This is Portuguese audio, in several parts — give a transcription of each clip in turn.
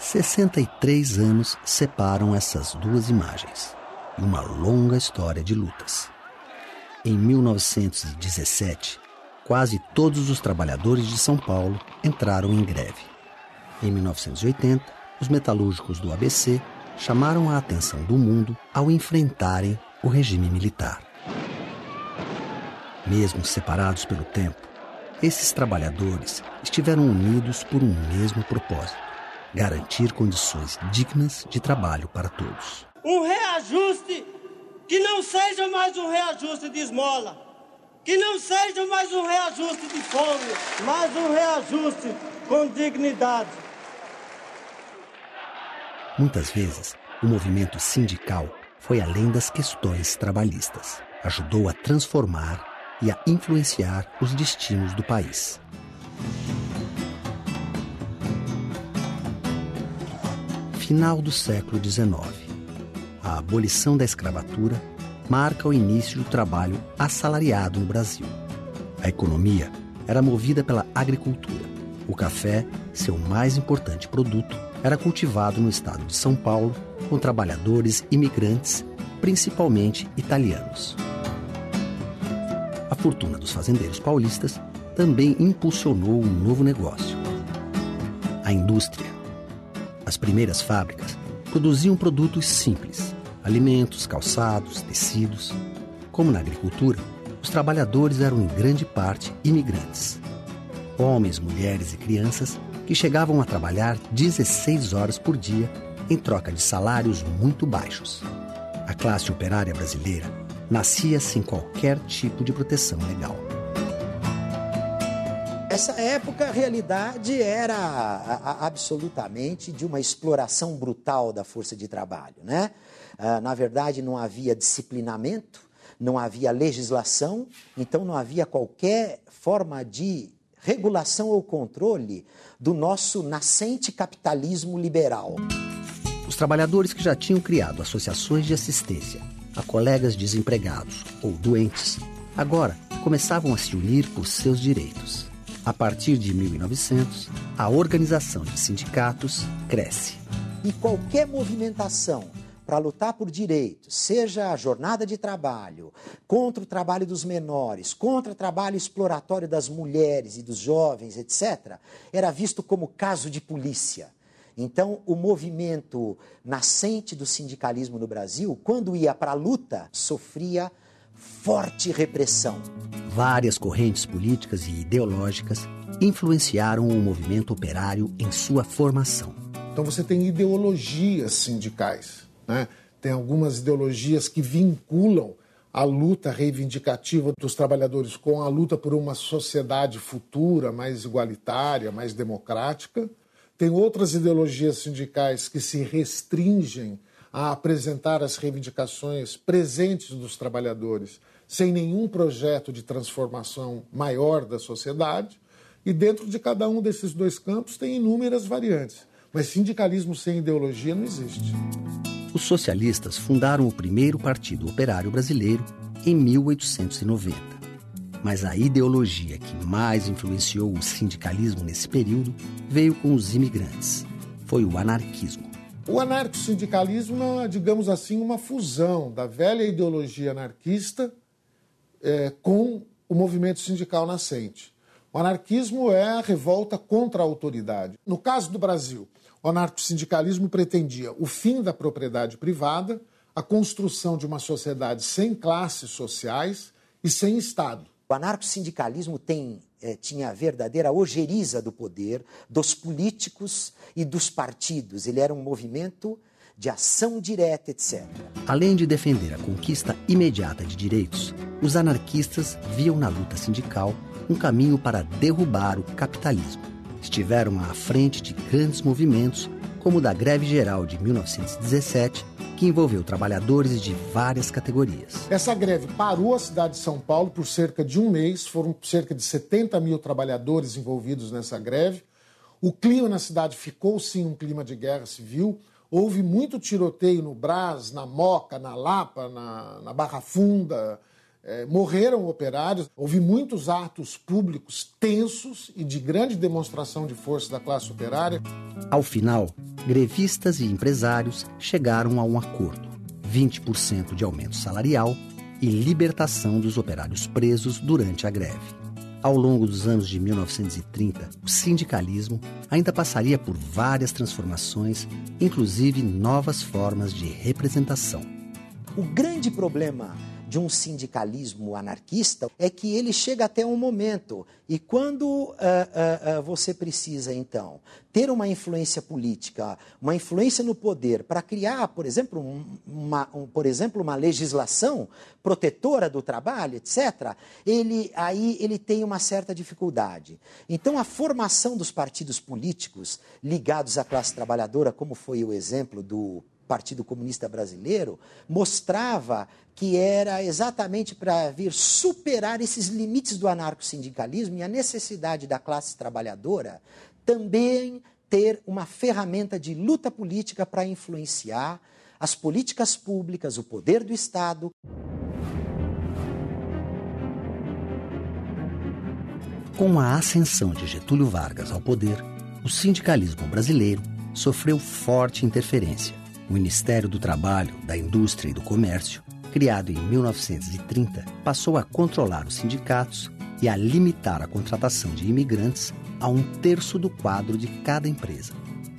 63 anos separam essas duas imagens e uma longa história de lutas. Em 1917, quase todos os trabalhadores de São Paulo entraram em greve. Em 1980, os metalúrgicos do ABC chamaram a atenção do mundo ao enfrentarem o regime militar. Mesmo separados pelo tempo, esses trabalhadores estiveram unidos por um mesmo propósito: garantir condições dignas de trabalho para todos. Um reajuste que não seja mais um reajuste de esmola, que não seja mais um reajuste de fome, mas um reajuste com dignidade. Muitas vezes, o movimento sindical foi além das questões trabalhistas. Ajudou a transformar e a influenciar os destinos do país. Final do século XIX. A abolição da escravatura marca o início do trabalho assalariado no Brasil. A economia era movida pela agricultura. O café, seu mais importante produto, era cultivado no estado de São Paulo, com trabalhadores imigrantes, principalmente italianos. A fortuna dos fazendeiros paulistas também impulsionou um novo negócio: a indústria. As primeiras fábricas produziam produtos simples: alimentos, calçados, tecidos. Como na agricultura, os trabalhadores eram em grande parte imigrantes. Homens, mulheres e crianças que chegavam a trabalhar 16 horas por dia em troca de salários muito baixos. A classe operária brasileira nascia sem qualquer tipo de proteção legal. Essa época, a realidade era absolutamente de uma exploração brutal da força de trabalho, né? Na verdade, não havia disciplinamento, não havia legislação, então não havia qualquer forma de regulação ou controle do nosso nascente capitalismo liberal. Os trabalhadores que já tinham criado associações de assistência a colegas desempregados ou doentes, agora começavam a se unir por seus direitos. A partir de 1900, a organização de sindicatos cresce. E qualquer movimentação para lutar por direitos, seja a jornada de trabalho, contra o trabalho dos menores, contra o trabalho exploratório das mulheres e dos jovens, etc., era visto como caso de polícia. Então, o movimento nascente do sindicalismo no Brasil, quando ia para a luta, sofria forte repressão. Várias correntes políticas e ideológicas influenciaram o movimento operário em sua formação. Então você tem ideologias sindicais, né? Tem algumas ideologias que vinculam a luta reivindicativa dos trabalhadores com a luta por uma sociedade futura, mais igualitária, mais democrática. Tem outras ideologias sindicais que se restringem a apresentar as reivindicações presentes dos trabalhadores sem nenhum projeto de transformação maior da sociedade. E dentro de cada um desses dois campos tem inúmeras variantes. Mas sindicalismo sem ideologia não existe. Os socialistas fundaram o primeiro Partido Operário Brasileiro em 1890. Mas a ideologia que mais influenciou o sindicalismo nesse período veio com os imigrantes. Foi o anarquismo. O anarcossindicalismo é, digamos assim, uma fusão da velha ideologia anarquista com o movimento sindical nascente. O anarquismo é a revolta contra a autoridade. No caso do Brasil, o anarcossindicalismo pretendia o fim da propriedade privada, a construção de uma sociedade sem classes sociais e sem Estado. O anarcossindicalismo tinha a verdadeira ojeriza do poder, dos políticos e dos partidos. Ele era um movimento de ação direta, etc. Além de defender a conquista imediata de direitos, os anarquistas viam na luta sindical um caminho para derrubar o capitalismo. Estiveram à frente de grandes movimentos, como o da Greve Geral de 1917, que envolveu trabalhadores de várias categorias. Essa greve parou a cidade de São Paulo por cerca de um mês, foram cerca de 70 mil trabalhadores envolvidos nessa greve. O clima na cidade ficou, sim, um clima de guerra civil. Houve muito tiroteio no Brás, na Moca, na Lapa, na Barra Funda. morreram operários, houve muitos atos públicos tensos e de grande demonstração de força da classe operária. Ao final, grevistas e empresários chegaram a um acordo: 20% de aumento salarial e libertação dos operários presos durante a greve. Ao longo dos anos de 1930, o sindicalismo ainda passaria por várias transformações, inclusive novas formas de representação. O grande problema de um sindicalismo anarquista é que ele chega até um momento, e quando você precisa, então, ter uma influência política, uma influência no poder para criar, por exemplo, uma legislação protetora do trabalho, etc., ele tem uma certa dificuldade. Então, a formação dos partidos políticos ligados à classe trabalhadora, como foi o exemplo do Partido Comunista Brasileiro, mostrava que era exatamente para vir superar esses limites do anarcossindicalismo e a necessidade da classe trabalhadora também ter uma ferramenta de luta política para influenciar as políticas públicas, o poder do Estado. Com a ascensão de Getúlio Vargas ao poder, o sindicalismo brasileiro sofreu forte interferência. O Ministério do Trabalho, da Indústria e do Comércio, criado em 1930, passou a controlar os sindicatos e a limitar a contratação de imigrantes a 1/3 do quadro de cada empresa.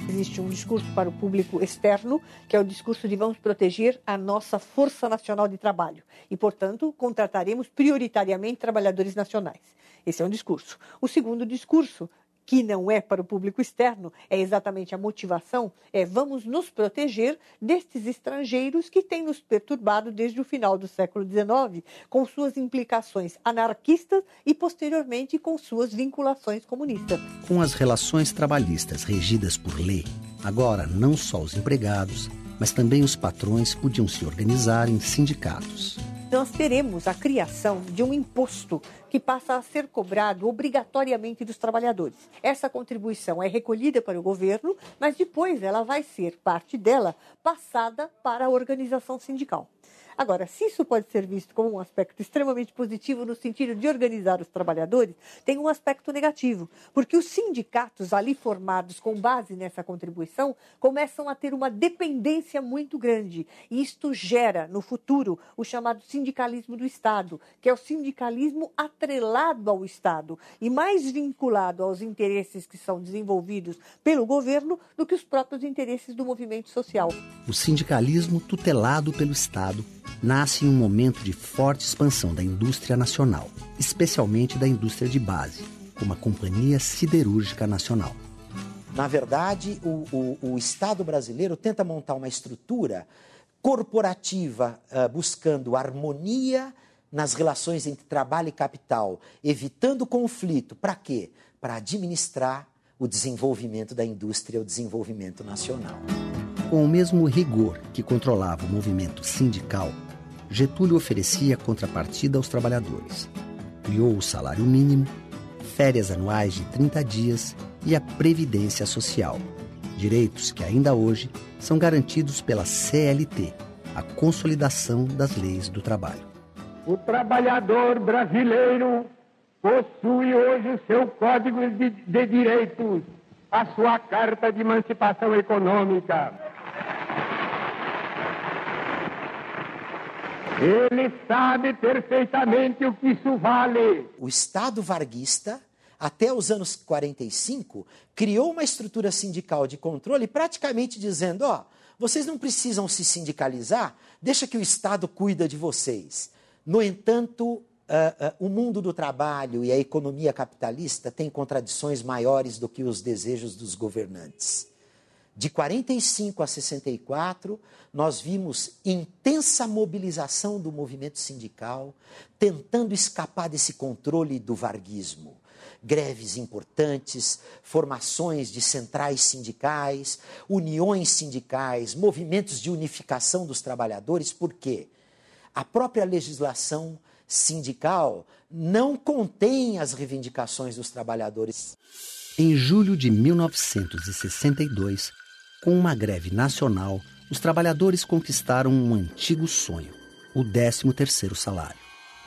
Existe um discurso para o público externo, que é o discurso de vamos proteger a nossa Força Nacional de Trabalho e, portanto, contrataremos prioritariamente trabalhadores nacionais. Esse é um discurso. O segundo discurso, que não é para o público externo, é exatamente a motivação, vamos nos proteger destes estrangeiros que têm nos perturbado desde o final do século XIX, com suas implicações anarquistas e, posteriormente, com suas vinculações comunistas. Com as relações trabalhistas regidas por lei, agora não só os empregados, mas também os patrões podiam se organizar em sindicatos. Nós teremos a criação de um imposto que passa a ser cobrado obrigatoriamente dos trabalhadores. Essa contribuição é recolhida para o governo, mas depois ela vai ser, parte dela, passada para a organização sindical. Agora, se isso pode ser visto como um aspecto extremamente positivo no sentido de organizar os trabalhadores, tem um aspecto negativo, porque os sindicatos ali formados com base nessa contribuição começam a ter uma dependência muito grande. E isto gera, no futuro, o chamado sindicalismo do Estado, que é o sindicalismo atrelado ao Estado e mais vinculado aos interesses que são desenvolvidos pelo governo do que os próprios interesses do movimento social. O sindicalismo tutelado pelo Estado nasce em um momento de forte expansão da indústria nacional, especialmente da indústria de base, como a Companhia Siderúrgica Nacional. Na verdade, o Estado brasileiro tenta montar uma estrutura corporativa buscando harmonia nas relações entre trabalho e capital, evitando conflito. Para quê? Para administrar o desenvolvimento da indústria, o desenvolvimento nacional. Com o mesmo rigor que controlava o movimento sindical, Getúlio oferecia contrapartida aos trabalhadores. Criou o salário mínimo, férias anuais de 30 dias e a Previdência Social, direitos que ainda hoje são garantidos pela CLT, a Consolidação das Leis do Trabalho. O trabalhador brasileiro possui hoje o seu Código de Direitos, a sua Carta de Emancipação Econômica. Ele sabe perfeitamente o que isso vale. O Estado varguista, até os anos 45, criou uma estrutura sindical de controle praticamente dizendo, vocês não precisam se sindicalizar, deixa que o Estado cuida de vocês. No entanto, o mundo do trabalho e a economia capitalista têm contradições maiores do que os desejos dos governantes. De 45 a 64, nós vimos intensa mobilização do movimento sindical, tentando escapar desse controle do varguismo. Greves importantes, formações de centrais sindicais, uniões sindicais, movimentos de unificação dos trabalhadores. Por quê? A própria legislação sindical não contém as reivindicações dos trabalhadores. Em julho de 1962, com uma greve nacional, os trabalhadores conquistaram um antigo sonho, o 13º salário.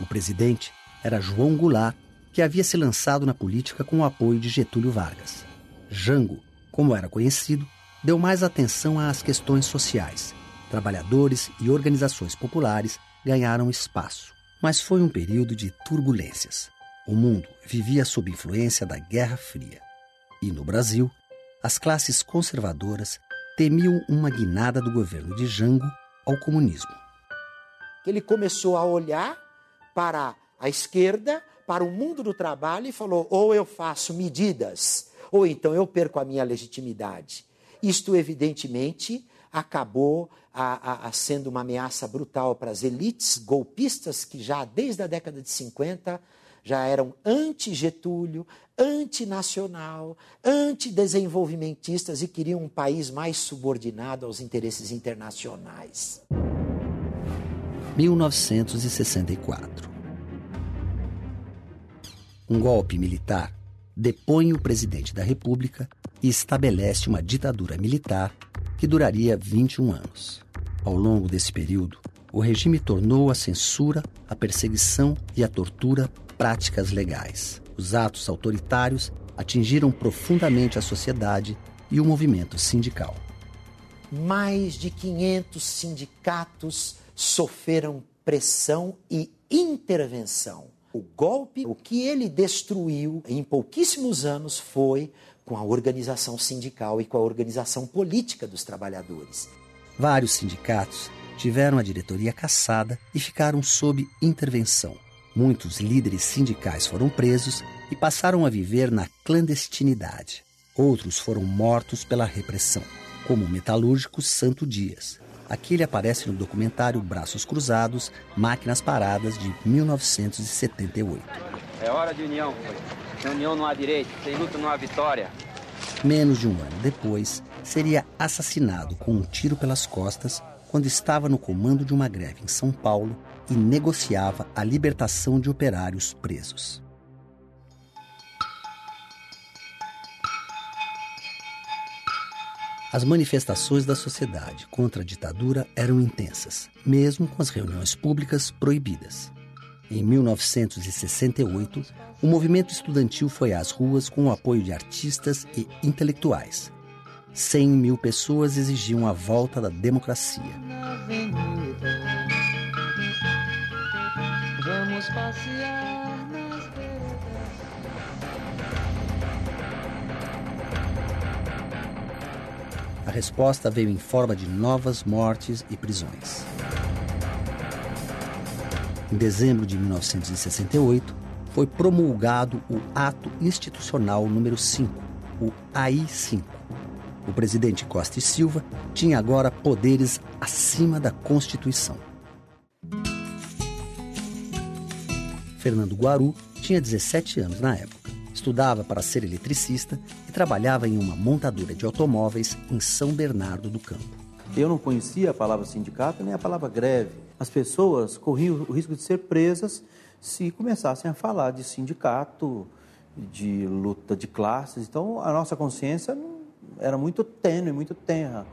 O presidente era João Goulart, que havia se lançado na política com o apoio de Getúlio Vargas. Jango, como era conhecido, deu mais atenção às questões sociais. Trabalhadores e organizações populares ganharam espaço. Mas foi um período de turbulências. O mundo vivia sob influência da Guerra Fria. E no Brasil, as classes conservadoras temiam uma guinada do governo de Jango ao comunismo. Ele começou a olhar para a esquerda, para o mundo do trabalho e falou: ou eu faço medidas, ou então eu perco a minha legitimidade. Isto, evidentemente, acabou sendo uma ameaça brutal para as elites golpistas que já desde a década de 50 já eram anti-Getúlio, antinacional, antidesenvolvimentistas e queriam um país mais subordinado aos interesses internacionais. 1964. Um golpe militar depõe o presidente da República e estabelece uma ditadura militar que duraria 21 anos. Ao longo desse período, o regime tornou a censura, a perseguição e a tortura práticas legais. Os atos autoritários atingiram profundamente a sociedade e o movimento sindical. Mais de 500 sindicatos sofreram pressão e intervenção. O golpe, o que ele destruiu em pouquíssimos anos foi com a organização sindical e com a organização política dos trabalhadores. Vários sindicatos tiveram a diretoria cassada e ficaram sob intervenção. Muitos líderes sindicais foram presos e passaram a viver na clandestinidade. Outros foram mortos pela repressão, como o metalúrgico Santo Dias. Aqui ele aparece no documentário Braços Cruzados, Máquinas Paradas, de 1978. É hora de união. Sem união não há direito, sem luta não há vitória. Menos de um ano depois, seria assassinado com um tiro pelas costas quando estava no comando de uma greve em São Paulo e negociava a libertação de operários presos. As manifestações da sociedade contra a ditadura eram intensas, mesmo com as reuniões públicas proibidas. Em 1968, o movimento estudantil foi às ruas com o apoio de artistas e intelectuais. 100 mil pessoas exigiam a volta da democracia. Vamos passear nas veredas. A resposta veio em forma de novas mortes e prisões. Em dezembro de 1968, foi promulgado o Ato Institucional número 5, o AI-5. O presidente Costa e Silva tinha agora poderes acima da Constituição. Fernando Guaru tinha 17 anos na época. Estudava para ser eletricista e trabalhava em uma montadora de automóveis em São Bernardo do Campo. Eu não conhecia a palavra sindicato nem a palavra greve. As pessoas corriam o risco de ser presas se começassem a falar de sindicato, de luta de classes. Então, a nossa consciência era muito tênue, muito tenra.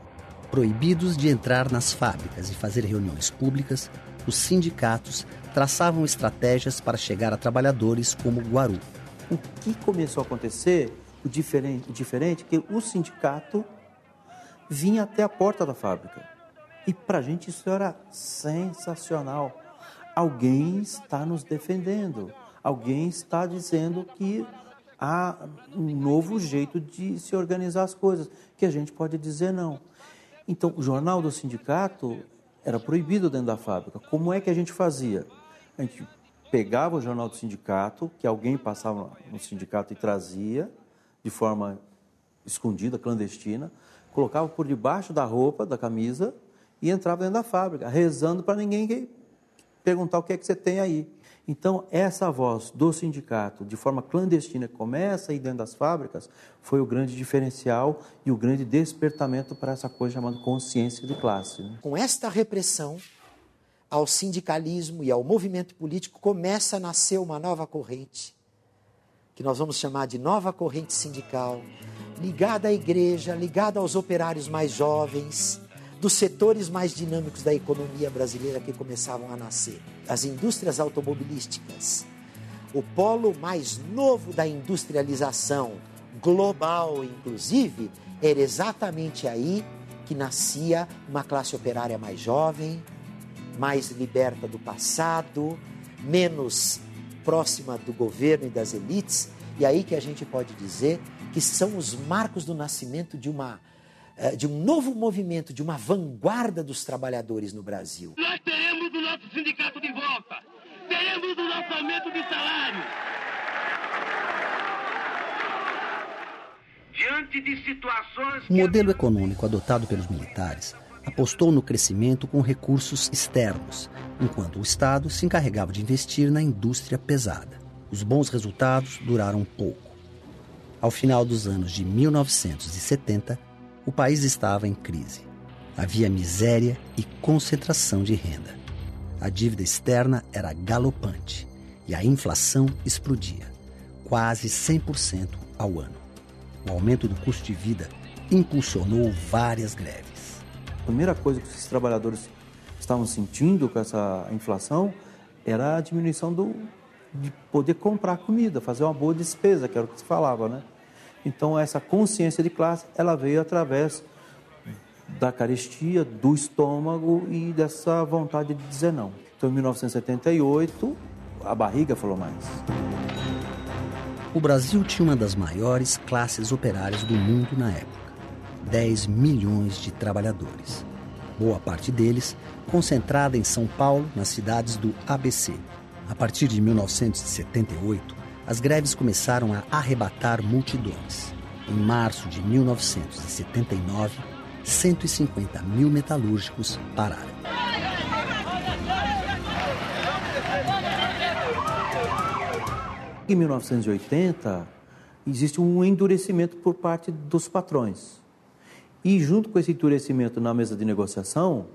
Proibidos de entrar nas fábricas e fazer reuniões públicas, os sindicatos traçavam estratégias para chegar a trabalhadores como Guaru. O que começou a acontecer, o diferente é que o sindicato vinha até a porta da fábrica. E para a gente isso era sensacional. Alguém está nos defendendo, alguém está dizendo que há um novo jeito de se organizar as coisas, que a gente pode dizer não. Então, o jornal do sindicato era proibido dentro da fábrica. Como é que a gente fazia? A gente pegava o jornal do sindicato, que alguém passava no sindicato e trazia de forma escondida, clandestina, colocava por debaixo da roupa, da camisa, e entrava dentro da fábrica, rezando para ninguém perguntar o que é que você tem aí. Então, essa voz do sindicato, de forma clandestina, que começa a ir dentro das fábricas, foi o grande diferencial e o grande despertamento para essa coisa chamada consciência de classe. Né? Com esta repressão ao sindicalismo e ao movimento político, começa a nascer uma nova corrente, que nós vamos chamar de nova corrente sindical, ligada à igreja, ligada aos operários mais jovens, dos setores mais dinâmicos da economia brasileira que começavam a nascer. As indústrias automobilísticas, o polo mais novo da industrialização global, inclusive, era exatamente aí que nascia uma classe operária mais jovem, mais liberta do passado, menos próxima do governo e das elites, e aí que a gente pode dizer que são os marcos do nascimento de um novo movimento, de uma vanguarda dos trabalhadores no Brasil. Nós teremos o nosso sindicato de volta, teremos o nosso aumento de salário. Diante de situações... O modelo econômico adotado pelos militares apostou no crescimento com recursos externos, enquanto o Estado se encarregava de investir na indústria pesada. Os bons resultados duraram pouco. Ao final dos anos de 1970, o país estava em crise. Havia miséria e concentração de renda. A dívida externa era galopante e a inflação explodia, quase 100% ao ano. O aumento do custo de vida impulsionou várias greves. A primeira coisa que os trabalhadores estavam sentindo com essa inflação era a diminuição de poder comprar comida, fazer uma boa despesa, que era o que se falava, né? Então, essa consciência de classe, ela veio através da carestia, do estômago e dessa vontade de dizer não. Então, em 1978, a barriga falou mais. O Brasil tinha uma das maiores classes operárias do mundo na época. 10 milhões de trabalhadores. Boa parte deles concentrada em São Paulo, nas cidades do ABC. A partir de 1978, as greves começaram a arrebatar multidões. Em março de 1979, 150 mil metalúrgicos pararam. Em 1980, existe um endurecimento por parte dos patrões. E junto com esse endurecimento na mesa de negociação,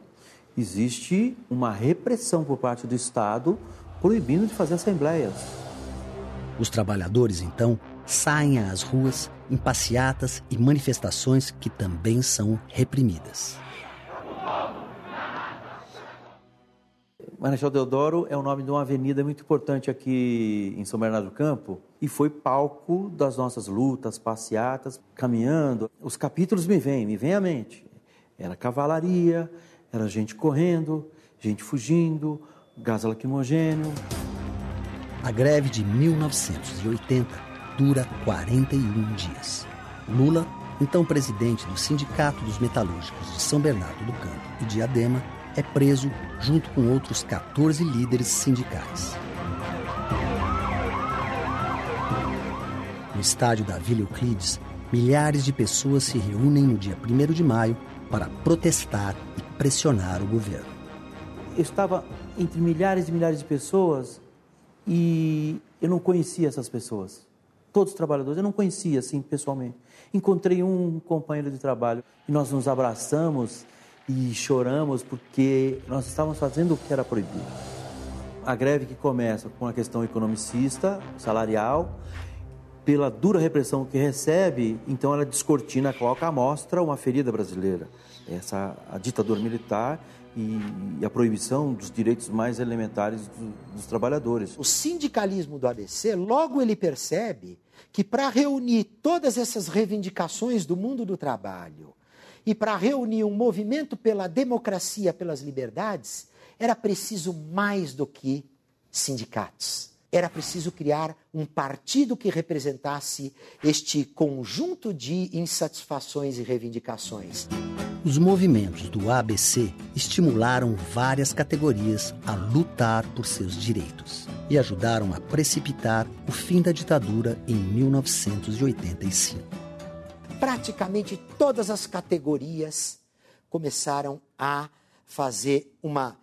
existe uma repressão por parte do Estado proibindo de fazer assembleias. Os trabalhadores, então, saem às ruas em passeatas e manifestações que também são reprimidas. Marechal Deodoro é o nome de uma avenida muito importante aqui em São Bernardo do Campo e foi palco das nossas lutas, passeatas, caminhando. Os capítulos me vêm à mente. Era cavalaria, era gente correndo, gente fugindo, gás lacrimogêneo. A greve de 1980 dura 41 dias. Lula, então presidente do Sindicato dos Metalúrgicos de São Bernardo do Campo e Diadema, é preso junto com outros 14 líderes sindicais. No estádio da Vila Euclides, milhares de pessoas se reúnem no dia 1º de maio para protestar e pressionar o governo. Eu estava entre milhares e milhares de pessoas e eu não conhecia essas pessoas. Todos os trabalhadores, eu não conhecia assim pessoalmente. Encontrei um companheiro de trabalho e nós nos abraçamos e choramos porque nós estávamos fazendo o que era proibido. A greve que começa com a questão economicista, salarial, pela dura repressão que recebe, então ela descortina, coloca à mostra uma ferida brasileira. A ditadura militar e a proibição dos direitos mais elementares dos trabalhadores. O sindicalismo do ABC, logo ele percebe que para reunir todas essas reivindicações do mundo do trabalho e para reunir um movimento pela democracia, pelas liberdades, era preciso mais do que sindicatos. Era preciso criar um partido que representasse este conjunto de insatisfações e reivindicações. Os movimentos do ABC estimularam várias categorias a lutar por seus direitos e ajudaram a precipitar o fim da ditadura em 1985. Praticamente todas as categorias começaram a fazer uma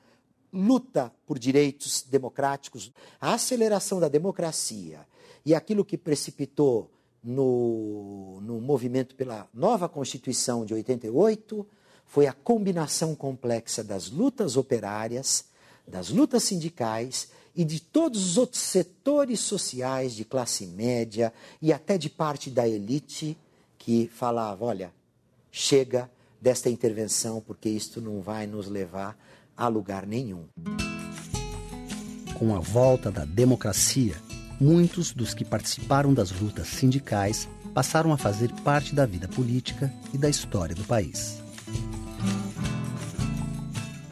luta por direitos democráticos. A aceleração da democracia e aquilo que precipitou no movimento pela nova Constituição de 88 foi a combinação complexa das lutas operárias, das lutas sindicais e de todos os outros setores sociais de classe média e até de parte da elite que falava, olha, chega, desta intervenção, porque isto não vai nos levar a lugar nenhum. Com a volta da democracia, muitos dos que participaram das lutas sindicais passaram a fazer parte da vida política e da história do país.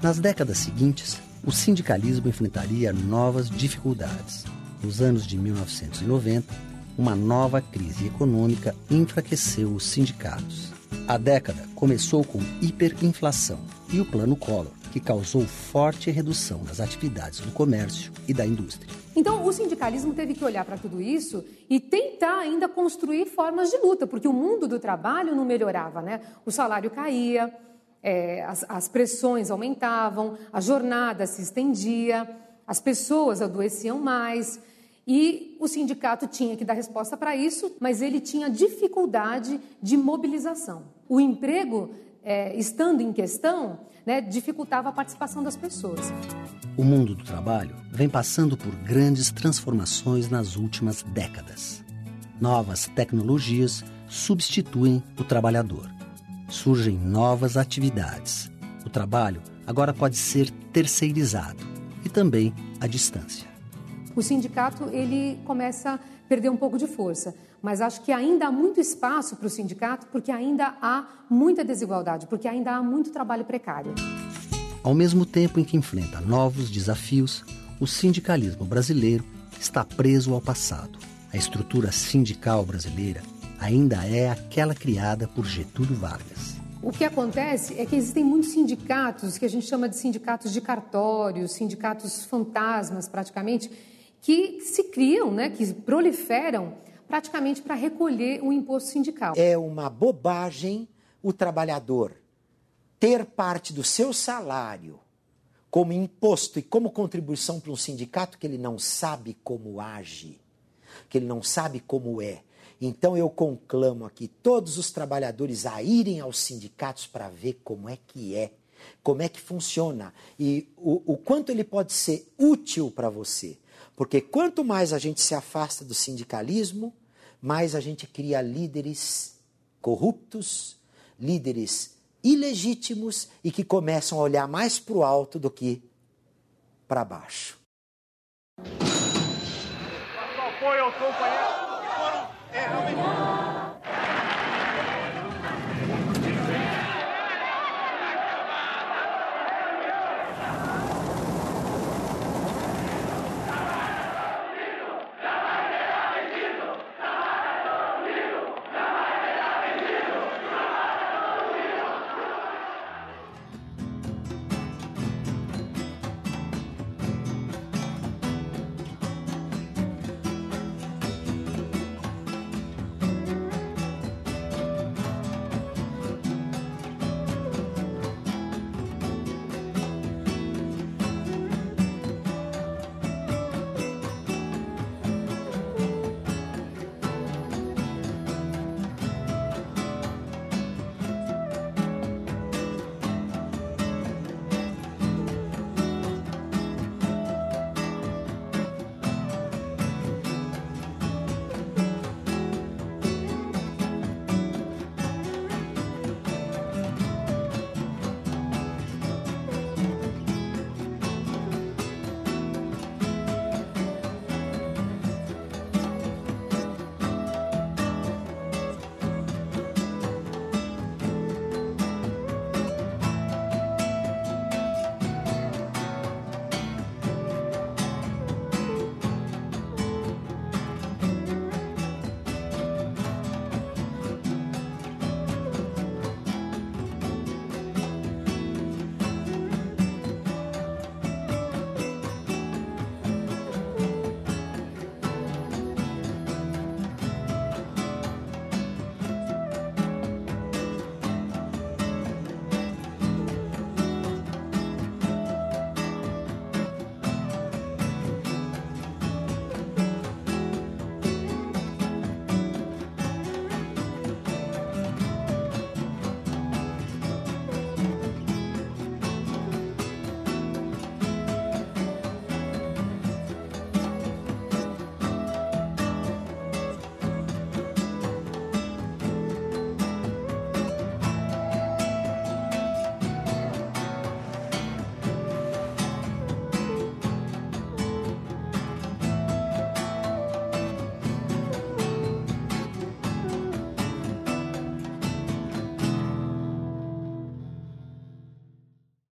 Nas décadas seguintes, o sindicalismo enfrentaria novas dificuldades. Nos anos de 1990, uma nova crise econômica enfraqueceu os sindicatos. A década começou com hiperinflação e o Plano Collor, que causou forte redução nas atividades do comércio e da indústria. Então, o sindicalismo teve que olhar para tudo isso e tentar ainda construir formas de luta, porque o mundo do trabalho não melhorava, né? O salário caía, as pressões aumentavam, a jornada se estendia, as pessoas adoeciam mais e o sindicato tinha que dar resposta para isso, mas ele tinha dificuldade de mobilização. O emprego, estando em questão, né, dificultava a participação das pessoas. O mundo do trabalho vem passando por grandes transformações nas últimas décadas. Novas tecnologias substituem o trabalhador. Surgem novas atividades. O trabalho agora pode ser terceirizado e também à distância. O sindicato ele começa a perder um pouco de força, mas acho que ainda há muito espaço para o sindicato porque ainda há muita desigualdade, porque ainda há muito trabalho precário. Ao mesmo tempo em que enfrenta novos desafios, o sindicalismo brasileiro está preso ao passado. A estrutura sindical brasileira ainda é aquela criada por Getúlio Vargas. O que acontece é que existem muitos sindicatos, que a gente chama de sindicatos de cartório, sindicatos fantasmas praticamente, que se criam, né, que proliferam praticamente para recolher o imposto sindical. É uma bobagem o trabalhador ter parte do seu salário como imposto e como contribuição para um sindicato que ele não sabe como age, que ele não sabe como é. Então eu conclamo aqui todos os trabalhadores a irem aos sindicatos para ver como é, como é que funciona e o quanto ele pode ser útil para você. Porque quanto mais a gente se afasta do sindicalismo, mais a gente cria líderes corruptos, líderes ilegítimos e que começam a olhar mais para o alto do que para baixo. Apoio aos companheiros que foram realmente